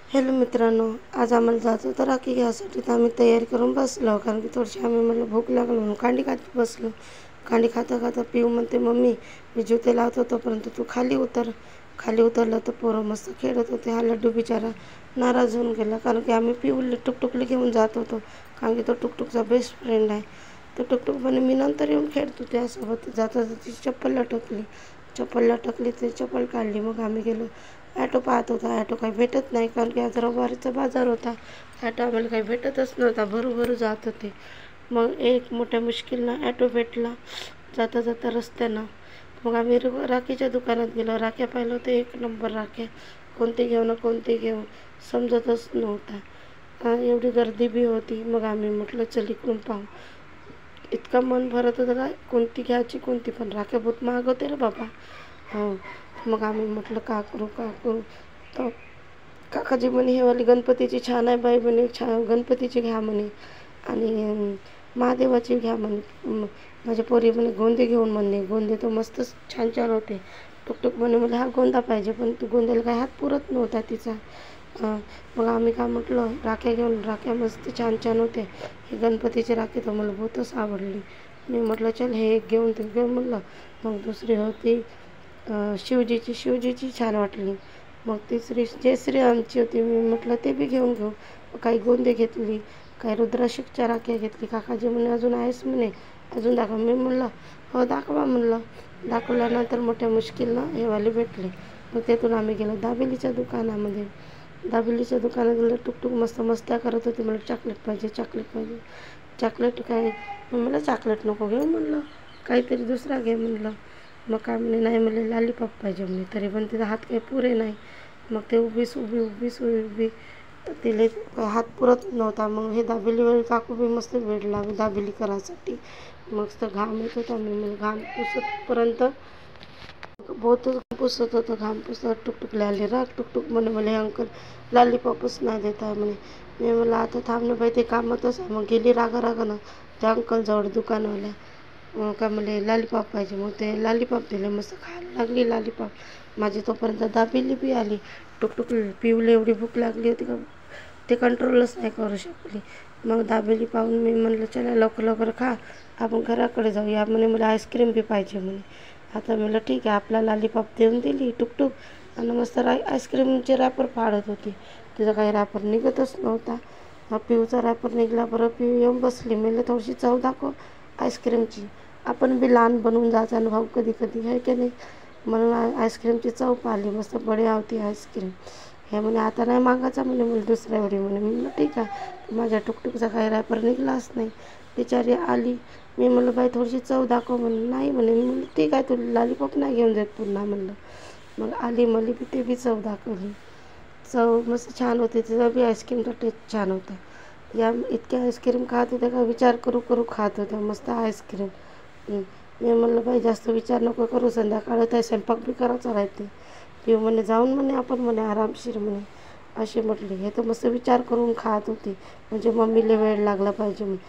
Hello मित्रांनो, आज आम्हाला जायचं होतं राखी घ्यायसाठी, तर आम्ही तयारी करून बसलो. कारण की थोडीशी आम्ही म्हटलं भूक लागली म्हणून कांडी खात बसलो. कांडी खाता खाता पिऊ म्हणते, मम्मी मी जुते लावत तोपर्यंत तू खाली उतर. खाली उतरलं तर पोरं मस्त खेळत होते. हा लड्डू बिचारा नाराज होऊन गेला, कारण की आम्ही पिऊला टुकटुकली घेऊन जात होतो. कारण की तो टुकटुकचा बेस्ट फ्रेंड आहे. तो टुकटुक म्हणे मी नंतर येऊन खेळतो त्यासोबत. जाता जाता तिची चप्पल लटकली ते चप्पल काढली. मग आम्ही गेलो ॲटो पाहत होता. ॲटो काही भेटत नाही, कारण की आज रविवारीचा बाजार होता. ॲटो आम्हाला काही भेटतच नव्हता, भरू जात होते. मग एक मोठ्या मुश्किलनं ॲटो भेटला जाता जाता रस्त्यानं. मग आम्ही राखीच्या दुकानात गेलो. राख्या पाहिलं होतं, एक नंबर राख्या. कोणते घेऊ समजतच नव्हता. एवढी गर्दी बी होती. मग आम्ही म्हटलं चल इकडून पाहू. इतका मन भरत होतं काय कोणती घ्यायची कोणती, पण राख्या बहुत महाग होते रे बाबा. हो. मग आम्ही म्हटलं का करू तर काकाजी म्हणे हे वाली गणपतीची छान आहे बाई म्हणे, छान गणपतीची घ्या म्हणे आणि महादेवाची घ्या म्हणे. माझ्या पोरी म्हणे गोंदे घेऊन म्हणे, गोंदे तर मस्तच छान होते. टुकटुक म्हणे मला हा गोंदा पाहिजे, पण तू गोंद्याला काही हात पुरत नव्हता तिचा. मग आम्ही काय म्हटलं राख्या घेऊन, राख्या मस्त छान होते. ही गणपतीची राखी तर मला बहुतच आवडली. मी म्हटलं चल हे एक घेऊन ते घेऊन म्हटलं. मग दुसरी होती शिवजीची छान वाटली. मग तिसरी जयश्रीरामची होती. मी म्हटलं ते बी घेऊ. काही गोंदे घेतली, काही रुद्राशिकच्या राख्या घेतली. काकाजी म्हणे अजून आहेस म्हणे, अजून दाखवा. मी म्हणलं हो दाखवा म्हणलं. दाखवल्यानंतर मोठ्या मुश्किलनं हे वाले भेटले. मग तिथून आम्ही गेलो दाबेलीच्या दुकानामध्ये. दाबेलीच्या दुकानात गेलं. टुकटुक मस्त मस्त्या करत होती. मला चॉकलेट पाहिजे. चॉकलेट काय मला चॉकलेट नको घेऊ म्हणलं, काहीतरी दुसरा घे म्हणलं. मग काय म्हणे नाही मला लॉलीपॉप पाहिजे म्हणे. तरी पण तिचा हात काही पुरे नाही. मग ते उभी तिले हात पुरत नव्हता. मग हे दाबेलीवाली काकू बी मस्त वेळ लागली दाबेली करायसाठी. मस्त घाम येत होता. मी मला घाम पुसतपर्यंत बहुतच पुसत होतं. घाम पुसत टुकटुकले आले राग. टुकटुक म्हणे मला हे अंकल लॉलीपॉपच नाही देत आहे म्हणे. मी मला आता थांबणं बाई ते कामातच आहे. मग गेली रागानं त्या अंकलजवळ दुकानवाल्या. का मला लॉलीपॉप पाहिजे. मग ते लॉलीपॉप दिले. मस्त खायला लागली लॉलीपॉप. माझी तोपर्यंत दाबेली बी आली. टुकटुक पिऊला एवढी भूक लागली होती का ते कंट्रोलच नाही करू शकली. मग दाबेली पाहून मी म्हणलं चला लवकर खा, आपण घराकडे जाऊया. म्हणे मला आईस्क्रीम बी पाहिजे म्हणे. आता म्हणलं ठीक आहे. आपला लॉलीपॉप देऊन दिली टुकटुक, आणि मस्त आईस्क्रीमचे रॅपर फाडत होती. तिचा काही रॅपर निघतच नव्हता. पिऊचा रॅपर निघाला. बरं पिऊ येऊन बसली. म्हणलं थोडीशी चव दाखव आईस्क्रीमची. आपण बी लहान बनवून जायचा ना भाऊ कधी आहे की नाही. म्हणून आईस्क्रीमची चव पाहिली. मस्त बढिया होती आईस्क्रीम. हे म्हणे आता नाही मागायचा म्हणे मला दुसऱ्या वेळी म्हणे. म्हणलं ठीक आहे. माझ्या टुकटुकचा काही रॅपर निघालाच नाही. बिचारी आली. मी म्हणलं बाई थोडीशी चव दाखव म्हणून. नाही म्हणे. मी म्हणलं ठीक आहे, तू लॉलीपॉप नाही घेऊन देत पुन्हा म्हणलं. मग आली मला बी ते बी चव दाखवली. चव मस्त छान होती. तिचा बी आईस्क्रीमचा टेस्ट छान होता. या इतक्या आईस्क्रीम खात होत्या का विचार करू खात होत्या मस्त आईस्क्रीम. मी म्हणलं बाई जास्त विचार नको करू, संध्याकाळ होत आहे, स्वयंपाक बी करायचा राहते. पिऊ म्हणे जाऊन म्हणे आपण म्हणे आरामशीर म्हणे अशी म्हटली. हे तर मस्त विचार करून खात होती, म्हणजे मम्मीला वेळ लागला पाहिजे म्हणे.